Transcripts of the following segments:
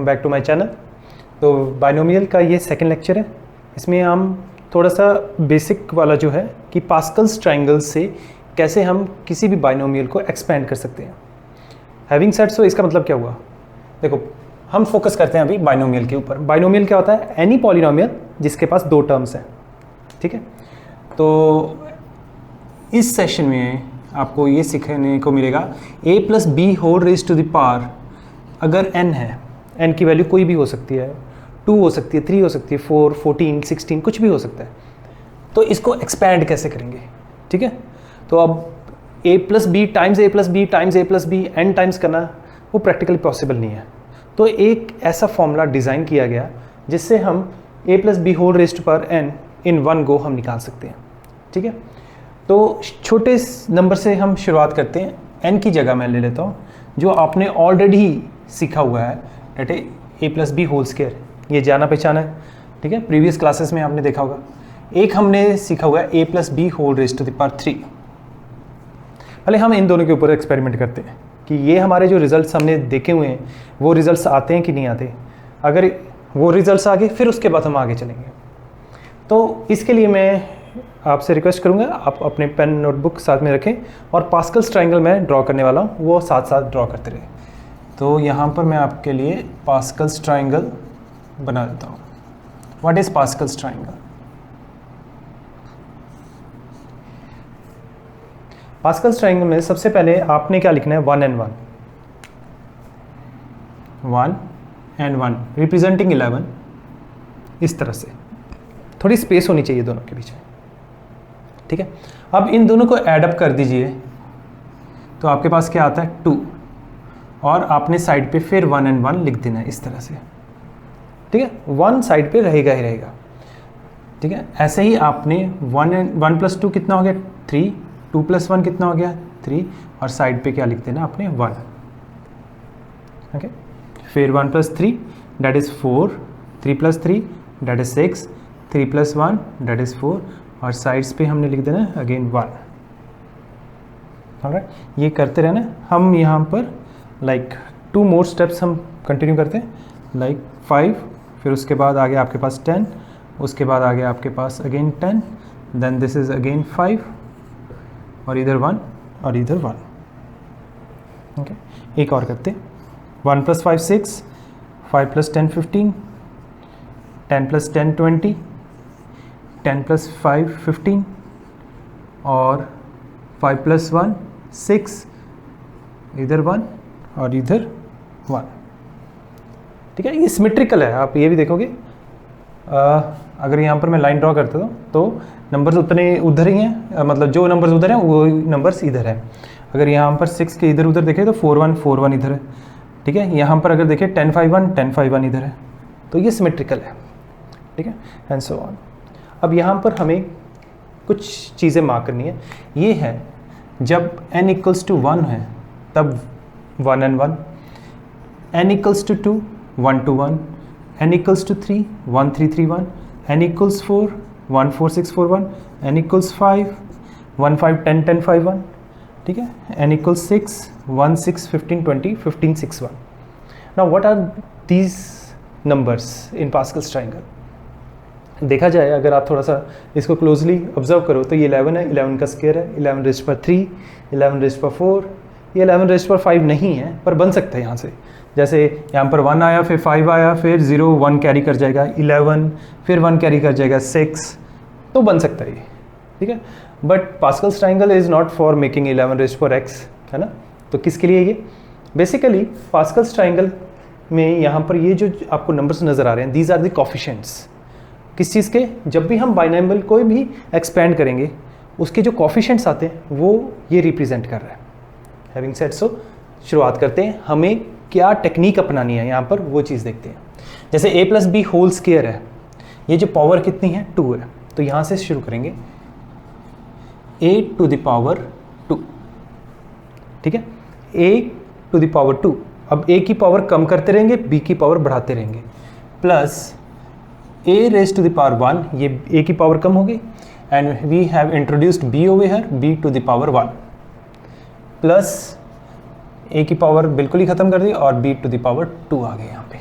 Welcome back to my channel. तो binomial का ये सेकंड लेक्चर है। इसमें हम थोड़ा सा बेसिक वाला जो है कि पास्कल्स ट्रायंगल से कैसे हम किसी भी बाइनोमियल को एक्सपेंड कर सकते हैं। हैविंग सेड सो इसका मतलब क्या हुआ, देखो हम फोकस करते हैं अभी बाइनोमियल के ऊपर। बाइनोमियल क्या होता है? एनी पॉलिनोमियल जिसके पास दो टर्म्स हैं, ठीक है। तो इस सेशन में आपको ये सीखने को मिलेगा a plus b whole raise to the power, अगर n है, n की वैल्यू कोई भी हो सकती है, 2 हो सकती है, 3 हो सकती है, 4, 14, 16 कुछ भी हो सकता है। तो इसको एक्सपैंड कैसे करेंगे, ठीक है। तो अब a plus b times a plus b times a plus b n times करना वो प्रैक्टिकली पॉसिबल नहीं है। तो एक ऐसा फॉर्मूला डिज़ाइन किया गया जिससे हम a plus b whole raise to power n in one go हम निकाल सकते हैं, ठीक है। तो छोटे नंबर से हम शुरुआत करते हैं। n की जगह मैं ले लेता हूँ जो आपने ऑलरेडी सीखा हुआ है, that a a plus b whole square, ये जाना पहचाना है, ठीक है। प्रीवियस क्लासेस में आपने देखा होगा। एक हमने सीखा हुआ है a plus b whole raise to the power 3। पहले हम इन दोनों के ऊपर एक्सपेरिमेंट करते हैं कि ये हमारे जो रिजल्ट्स हमने देखे हुए हैं वो रिजल्ट्स आते हैं कि नहीं आते। अगर वो रिजल्ट्स आ गए फिर उसके बाद हम आगे चलेंगे। तो इसके लिए मैं आपसे रिक्वेस्ट करूंगा आप अपने पेन नोटबुक साथ में रखें और पास्कल्स ट्रायंगल मैं ड्रॉ करने वाला हूँ वो साथ साथ ड्रॉ करते रहे। तो यहाँ पर मैं आपके लिए पास्कल्स ट्रायंगल बना देता हूँ। What is Pascal's triangle? Pascal's triangle में सबसे पहले आपने क्या लिखना है, 1 and 1 1 and 1 रिप्रेजेंटिंग 11, इस तरह से थोड़ी स्पेस होनी चाहिए दोनों के बीच में, ठीक है। अब इन दोनों को ऐड अप कर दीजिए तो आपके पास क्या आता है 2, और आपने साइड पे फिर 1 and 1 लिख देना है इस तरह से, ठीक है। 1 साइड पे रहेगा ही रहेगा, ठीक है। ऐसे ही आपने 1 प्लस 2 कितना हो गया 3, 2 प्लस 1 कितना हो गया 3, और साइड पे क्या लिख देना आपने 1, ओके। फिर 1 plus 3 that is 4, 3 plus 3 that is 6, 3 plus 1 that is 4, और साइड्स पे हमने लिख देना अगेन 1। ऑलराइट, ये करते रहना। हम यहाँ पर लाइक 2 मोर स्टेप्स हम कंटिन्यू करते हैं, लाइक 5, फिर उसके बाद आगे आपके पास 10, उसके बाद आगे आपके पास again 10, then this is again 5, और इधर 1 और इधर 1, ओके। एक और करते हैं, 1 प्लस 5 6, 5 प्लस 10 15, 10 प्लस 10 20, 10 प्लस 5 15, और 5 प्लस 1 6, इधर 1 और इधर 1, ठीक है। ये सिमेट्रिकल है, आप ये भी देखोगे। अगर यहाँ पर मैं लाइन ड्रॉ करता हूँ तो नंबर्स उतने उधर ही हैं, मतलब जो नंबर्स उधर हैं वो नंबर्स इधर है। अगर यहाँ पर 6 के इधर उधर देखें तो 4 1 4 1 इधर है, ठीक है। यहाँ पर अगर देखें 10 5 1 10 5 1 इधर है, तो ये सिमेट्रिकल है, ठीक है, एंड सो ऑन। अब यहाँ पर हमें कुछ चीज़ें मार्क करनी है। ये है जब n इक्वल्स टू 1 है तब 1 and 1, n equals to 2 1 to 1, n equals to 3 1 3 3 1, n equals 4 1 4 6 4 1, n equals 5 1 5 10 10 5 1, ठीक है, n equals 6 1 6 15 20 15 6 1। Now what are these numbers in Pascal's triangle? देखा जाए अगर आप थोड़ा सा इसको क्लोजली ऑब्जर्व करो तो ये 11 है, 11 का स्क्वायर है, 11 रेज़्ड पावर 3, 11 रेज़्ड पावर 4, ये 11 रेज़्ड पावर 5 नहीं है पर बन सकता है यहाँ से। जैसे यहाँ पर 1 आया, फिर 5 आया, फिर 0 1 कैरी कर जाएगा 11, फिर 1 कैरी कर जाएगा 6, तो बन सकता है ये, ठीक है। But Pascal's triangle is not for making 11 raised power x, है ना। तो किसके लिए ये? बेसिकली पास्कल्स ट्रायंगल में यहाँ पर ये जो आपको नंबर्स नज़र आ रहे हैं, दीज आर द कोफिशिएंट्स। किस चीज़ के? जब भी हम बाइनोमियल कोई भी एक्सपेंड करेंगे उसके जो कोफिशिएंट्स आते हैं वो ये रिप्रेजेंट कर रहा है। हैविंग सेड सो शुरुआत करते हैं। हमें क्या टेक्निक अपनानी है यहाँ पर वो चीज़ देखते हैं। जैसे a plus b whole square है, ये जो पावर कितनी है 2 है, तो यहाँ से शुरू करेंगे a टू द पावर 2, ठीक है, a टू द पावर 2। अब a की पावर कम करते रहेंगे, b की पावर बढ़ाते रहेंगे, plus a raise to the power 1, ये a की पावर कम हो गई, and we have introduced b over here, b to the power 1, plus a की पावर बिल्कुल ही ख़त्म कर दी और b टू द पावर 2 आ गए यहाँ पे,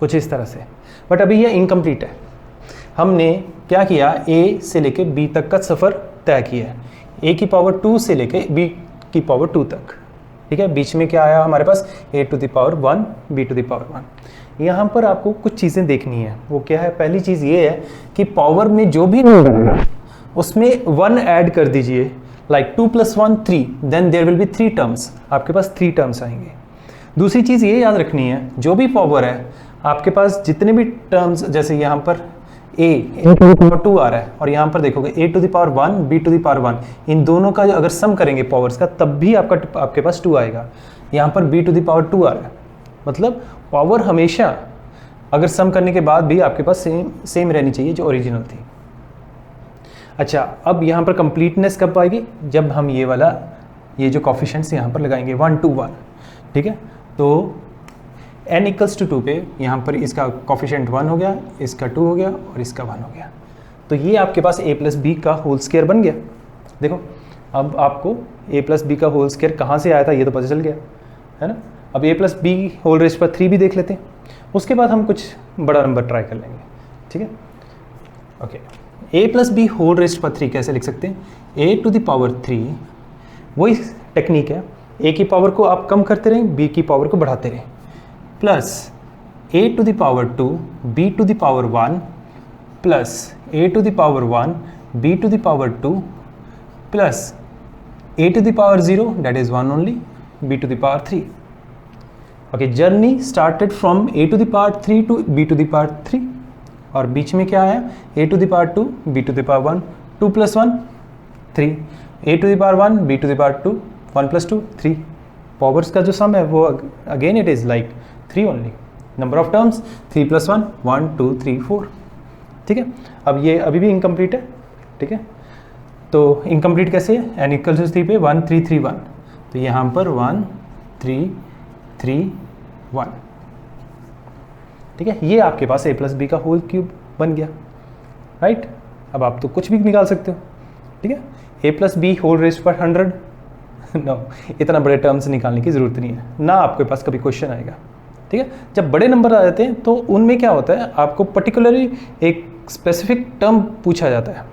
कुछ इस तरह से। बट अभी ये इनकम्प्लीट है, हमने क्या किया, a से लेके b तक का सफ़र तय किया है, a की पावर 2 से लेके b की पावर 2 तक, ठीक है। बीच में क्या आया हमारे पास, a to the power 1 b to the power 1। यहाँ पर आपको कुछ चीज़ें देखनी है, वो क्या है, पहली चीज़ ये है कि पावर में जो भी उसमें 1 ऐड कर दीजिए, like 2 + 1 3, then there will be 3 terms, आपके पास 3 टर्म्स आएंगे। दूसरी चीज़ ये याद रखनी है, जो भी पावर है आपके पास जितने भी टर्म्स, जैसे यहाँ पर a टू द पावर 2 आ रहा है और यहाँ पर देखोगे a to the power 1 b to the power 1, इन दोनों का अगर सम करेंगे पावर्स का तब भी आपके पास 2 आएगा। यहाँ पर b टू द पावर 2 आ रहा है, मतलब पावर हमेशा अगर सम करने के बाद भी आपके पास सेम रहनी चाहिए जो ओरिजिनल थी। अच्छा, अब यहाँ पर कंप्लीटनेस कब आएगी, जब हम ये जो कॉफिशेंट्स यहाँ पर लगाएंगे 1 to 1, ठीक है। तो n = 2 पे यहाँ पर इसका कॉफिशेंट 1 हो गया, इसका 2 हो गया और इसका 1 हो गया। तो ये आपके पास a + b का होल स्क्वायर बन गया। देखो अब आपको a + b का होल स्क्वायर कहाँ से आया था ये तो पता चल गया, है ना। अब a + b होल रेज़ पर 3 भी देख लेते हैं, उसके बाद हम कुछ बड़ा नंबर ट्राई कर लेंगे, ठीक है। Okay, a + b whole raise पर 3 कैसे लिख सकते हैं, a टू द पावर 3, वही टेक्निक है, a की पावर को आप कम करते रहें, b की पावर को बढ़ाते रहें, plus a to the power 2 b to the power 1 plus a to the power 1 b to the power 2 plus a to the power 0 that is 1 only, b to the power 3। Okay, journey started from a to the power 3 to b to the power 3, और बीच में क्या आया, a to the power 2 b to the power 1, 2 + 1 3, a to the power 1 b to the power 2, 1 + 2 3। Powers का जो sum है वो again it is like 3 only, number of terms 3 + 1 1 2 3 4, ठीक है। अब ये अभी भी इनकम्प्लीट है, ठीक है। तो इनकम्प्लीट कैसे है, n = 3 पे 1 3 3 1, तो यहाँ पर 1 3 3 1, ठीक है। ये आपके पास a + b का होल क्यूब बन गया, राइट। अब आप तो कुछ भी निकाल सकते हो, ठीक है। a + b होल रेज़ पर 100 नो, इतना बड़े टर्म्स निकालने की ज़रूरत नहीं है ना, आपके पास कभी क्वेश्चन आएगा, ठीक है। जब बड़े नंबर आ जाते हैं तो उनमें क्या होता है, आपको पर्टिकुलरली एक स्पेसिफिक टर्म पूछा जाता है,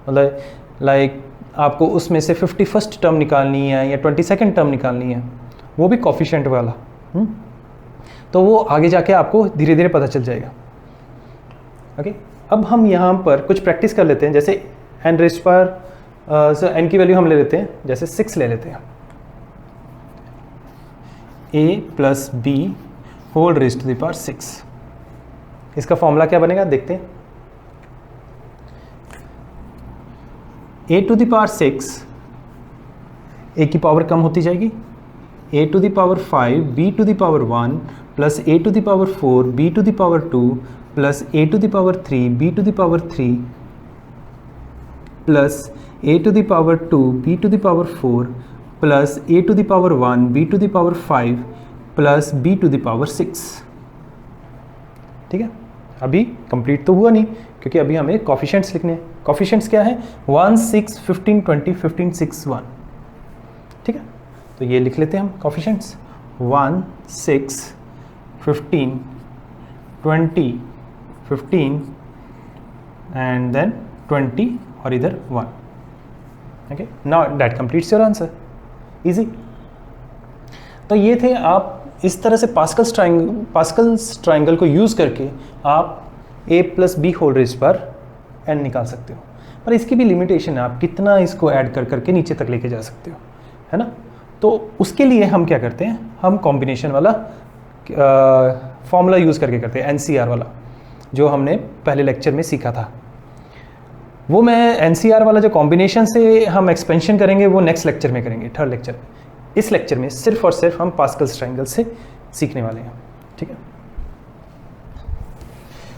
मतलब लाइक आपको उसमें से 51st टर्म निकालनी है या 22nd टर्म निकालनी है, वो भी कॉफिशेंट वाला, तो वो आगे जाके आपको धीरे धीरे पता चल जाएगा। ओके, अब हम यहाँ पर कुछ प्रैक्टिस कर लेते हैं, जैसे n रेज़ पर n की वैल्यू हम ले लेते हैं, जैसे 6 ले लेते हैं, a + b whole raise to the power 6, इसका फॉर्मूला क्या बनेगा देखते हैं। a to the power 6, a की पावर कम होती जाएगी, a to the power 5 b to the power 1 plus a to the power 4 b to the power 2 plus a to the power 3 b to the power 3 plus a to the power 2 b to the power 4 plus a to the power 1 b to the power 5 plus b to the power 6, ठीक है। अभी complete तो हुआ नहीं क्योंकि अभी हमें coefficients लिखने हैं। कॉफिशेंट्स क्या है, 1 6 15 20 15 6 1, ठीक है। तो ये लिख लेते हैं हम कॉफिशेंट्स, 1 6 15 20 15 एंड देन 20 और इधर 1। Okay, now that completes your answer, easy. तो ये थे, आप इस तरह से पास्कल्स ट्राइंगल को यूज़ करके आप a + b होल रेज़ पर n निकाल सकते हो, पर इसकी भी लिमिटेशन है, आप कितना इसको ऐड कर करके नीचे तक लेके जा सकते हो, है ना। तो उसके लिए हम क्या करते हैं, हम कॉम्बिनेशन वाला फॉर्मूला यूज़ करके करते हैं, NCR वाला, जो हमने पहले लेक्चर में सीखा था। वो मैं NCR वाला जो कॉम्बिनेशन से हम एक्सपेंशन करेंगे वो नेक्स्ट लेक्चर में करेंगे, 3rd लेक्चर में। इस लेक्चर में सिर्फ और सिर्फ हम पास्कल्स ट्रायंगल से सीखने वाले हैं, ठीक है।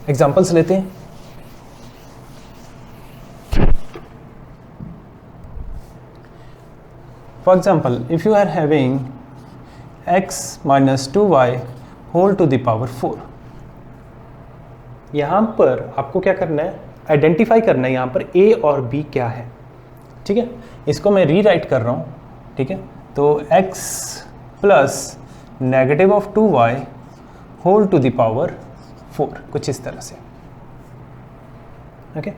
एग्जांपल्स लेते हैं। For example, if you are having x - 2y whole to the power 4, यहाँ पर आपको क्या करना है, आइडेंटिफाई करना है यहाँ पर a और b क्या है, ठीक है। इसको मैं रीराइट कर रहा हूँ, ठीक है। तो x + -2y whole to the power 4, कुछ इस तरह से। ओके,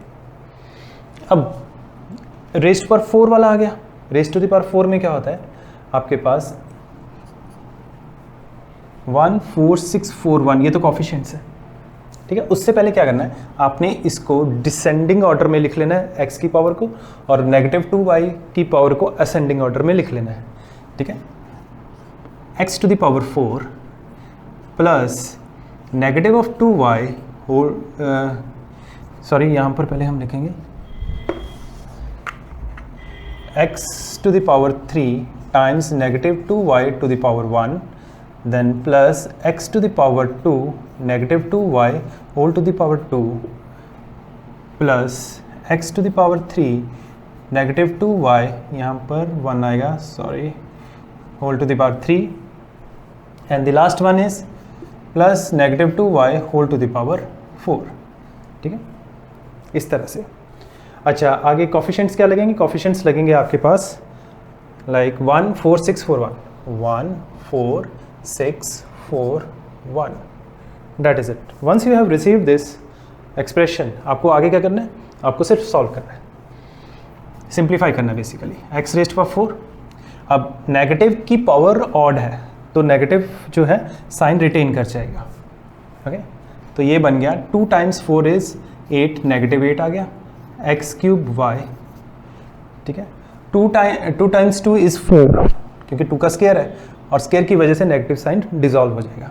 अब रेस्ट पर 4 वाला आ गया। रेस्ट टू द पावर 4 में क्या होता है, आपके पास 14641, ये तो कोफिशिएंट्स है, ठीक है। उससे पहले क्या करना है, आपने इसको डिसेंडिंग ऑर्डर में लिख लेना है x की पावर को, और -2y की पावर को असेंडिंग ऑर्डर में लिख लेना है, ठीक है। x to the power 4 plus -2y whole, sorry यहाँ पर पहले हम लिखेंगे x to the power 3 times -2y to the power 1, then plus x to the power 2 -2y whole to the power 2 plus x to the power 3 -2y, यहाँ पर 1 आएगा, sorry, whole to the power 3, and the last one is plus -2y whole to the power 4, ठीक है, इस तरह से। अच्छा, आगे कोफिशिएंट्स क्या लगेंगे, कोफिशिएंट्स लगेंगे आपके पास like 14641, 14641, that is it. Once you have receive this expression, आपको आगे क्या करना है, आपको सिर्फ सॉल्व करना है, सिंप्लीफाई करना है बेसिकली। x रेस्ट पावर 4, अब नेगेटिव की पावर ऑड है तो नेगेटिव जो है साइन रिटेन कर जाएगा, ओके। तो ये बन गया 2 टाइम्स 4 इज 8, -8 आ गया, x क्यूब y, ठीक है। 2 टाइम्स 2 इज 4, क्योंकि 2 का स्केयर है और स्केयर की वजह से नेगेटिव साइन डिसॉल्व हो जाएगा।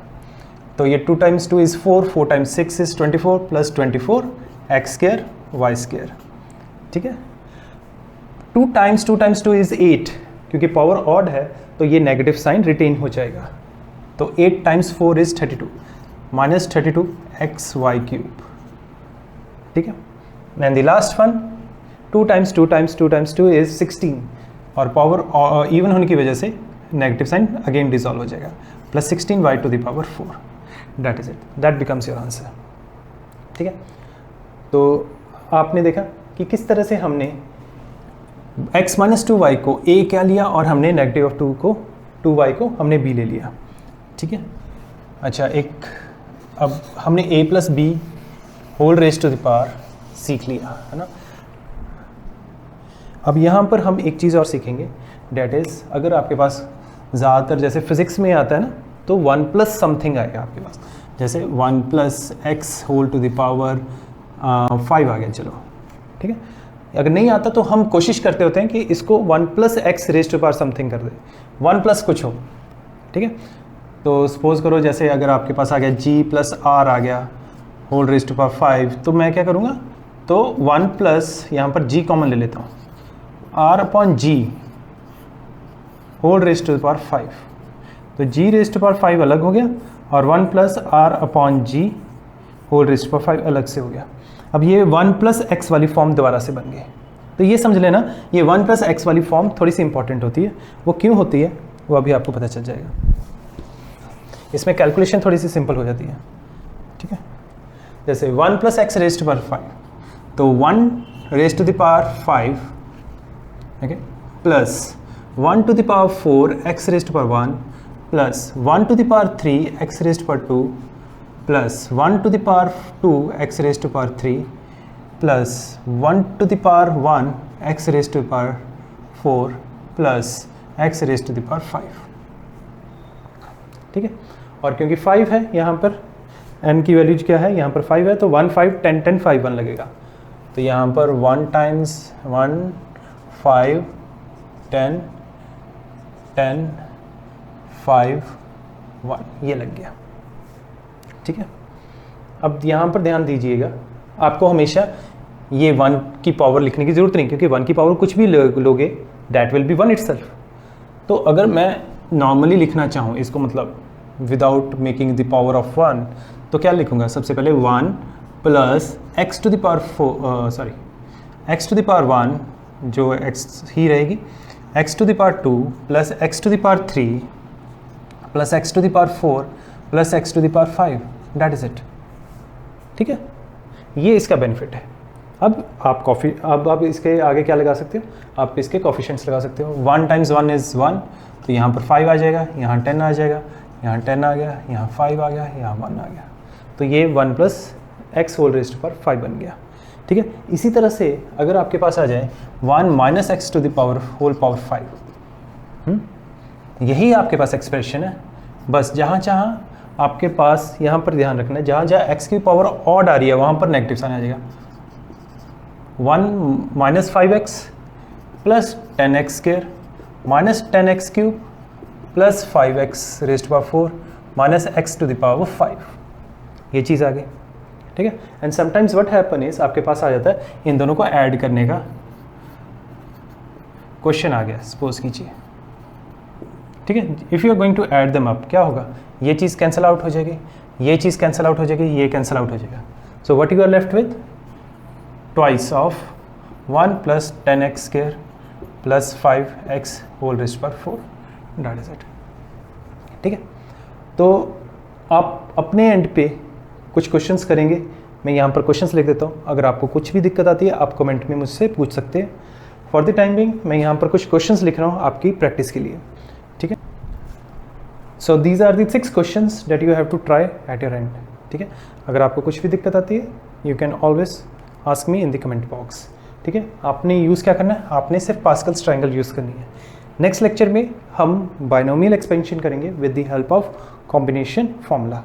तो ये 2 times 2 is 4, 4 times 6 is 24 plus 24 x square y square, ठीक है। 2 टाइम्स 2 इज 8, क्योंकि पावर ऑड है तो ये नेगेटिव साइन रिटेन हो जाएगा। तो 8 times 4 is 32 minus 32 xy cube, ठीक है। And the last one 2 times 2 is 16, और पावर इवन होने की वजह से नेगेटिव साइन अगेन डिसॉल्व हो जाएगा, plus 16y to the power 4, that is it, that becomes your answer, ठीक है। तो आपने देखा कि किस तरह से हमने x माइनस 2y को a क्या लिया और हमने नेगेटिव ऑफ 2y को हमने b ले लिया, ठीक है। अच्छा, एक अब हमने a plus b whole raise to the power सीख लिया, है ना। अब यहाँ पर हम एक चीज़ और सीखेंगे, डेट इज़ अगर आपके पास ज़्यादातर जैसे फिज़िक्स में आता है ना, तो 1 प्लस समथिंग आएगा आपके पास, जैसे 1 plus x whole to the power 5 आ गया, चलो ठीक है। अगर नहीं आता तो हम कोशिश करते होते हैं कि इसको 1 plus x raise to power something कर दे, 1 प्लस कुछ हो, ठीक है। तो सपोज करो जैसे अगर आपके पास आ गया जी प्लस आर आ गया होल रेज टू पावर 5, तो मैं क्या करूँगा, तो 1 प्लस यहाँ पर जी कॉमन ले लेता हूँ, r upon g whole raise to power 5, तो जी रेज टू पावर 5 अलग हो गया और 1 plus r upon g whole raise to power 5 अलग से हो गया। अब ये 1 प्लस एक्स वाली फॉर्म दोबारा से बन गई। तो ये समझ लेना, ये 1 प्लस एक्स वाली फॉर्म थोड़ी सी इंपॉर्टेंट होती है। वो क्यों होती है वो अभी आपको पता चल जाएगा। इसमें कैलकुलेशन थोड़ी सी सिंपल हो जाती है, ठीक है। जैसे 1 plus x raise to power 5, तो 1 raise to the power 5, okay, plus 1 to the power 4 x raise to power 1 plus 1 to the power 3 x raise to power 2 plus 1 to the power 2 x raise to power 3 plus 1 to the power 1 x raise to power 4 plus x raise to the power 5, ठीक है। और क्योंकि 5 है यहाँ पर, n की values क्या है यहाँ पर 5 है, तो 1 5 10 10 5 1 लगेगा। तो यहाँ पर 1 टाइम्स 1 5 10 10 5 1 ये लग गया, ठीक है। अब यहाँ पर ध्यान दीजिएगा, आपको हमेशा ये 1 की पावर लिखने की ज़रूरत नहीं, क्योंकि 1 की पावर कुछ भी लोगे दैट विल बी 1 इटसेल्फ। तो अगर मैं नॉर्मली लिखना चाहूँ इसको, मतलब without making the power of 1, तो क्या लिखूँगा, सबसे पहले 1 plus x to the power 4, sorry x to the power 1 जो एक्स ही रहेगी, x to the power 2 plus x to the power 3 plus x to the power 4 plus x to the power 5, that is it, ठीक है। ये इसका benefit है। अब आप इसके आगे क्या लगा सकते हो, आप इसके कोफिशिएंट्स लगा सकते हो। 1 टाइम्स 1 इज़ 1, तो यहाँ पर 5 आ जाएगा, यहाँ 10 आ जाएगा, यहाँ 10 आ गया, यहाँ 5 आ गया, यहाँ 1 आ गया। तो ये 1 प्लस एक्स होल रेस्ट पर 5 बन गया। ठीक है, इसी तरह से अगर आपके पास आ जाए 1 minus x to the power whole power 5, यही आपके पास एक्सप्रेशन है। बस जहाँ जहाँ आपके पास यहाँ पर ध्यान रखना है, जहाँ जहाँ एक्स की पावर ऑड आ रही है वहाँ पर नेगेटिव साइन आ जाएगा। 1 minus 5x plus 10x square minus 10x cube plus 5x raised power 4 minus x to the power 5, ये चीज़ आ गई। ठीक है, and sometimes what happen is आपके पास आ जाता है इन दोनों को ऐड करने का क्वेश्चन आ गया, सपोज कीजिए। ठीक है, if you are going to add them up, क्या होगा, ये चीज़ कैंसिल आउट हो जाएगी, ये चीज़ कैंसिल आउट हो जाएगी, ये कैंसिल आउट हो जाएगा। So what you are left with, twice of 1 plus 10x square plus 5x whole raised पर 4, दैट इज इट। ठीक है, तो आप अपने एंड पे कुछ क्वेश्चंस करेंगे, मैं यहाँ पर क्वेश्चंस लिख देता हूँ। अगर आपको कुछ भी दिक्कत आती है आप कमेंट में मुझसे पूछ सकते हैं। फॉर द टाइम बिंग मैं यहाँ पर कुछ क्वेश्चंस लिख रहा हूँ आपकी प्रैक्टिस के लिए। ठीक है, so these are the 6 questions that you have to try at your end. ठीक है, अगर आपको कुछ भी दिक्कत आती है you can always ask me in the comment box. ठीक है, आपने यूज़ क्या करना है, आपने सिर्फ पास्कल्स ट्रायंगल यूज़ करनी है। नेक्स्ट लेक्चर में हम बाइनोमियल एक्सपेंशन करेंगे with the help of combination formula.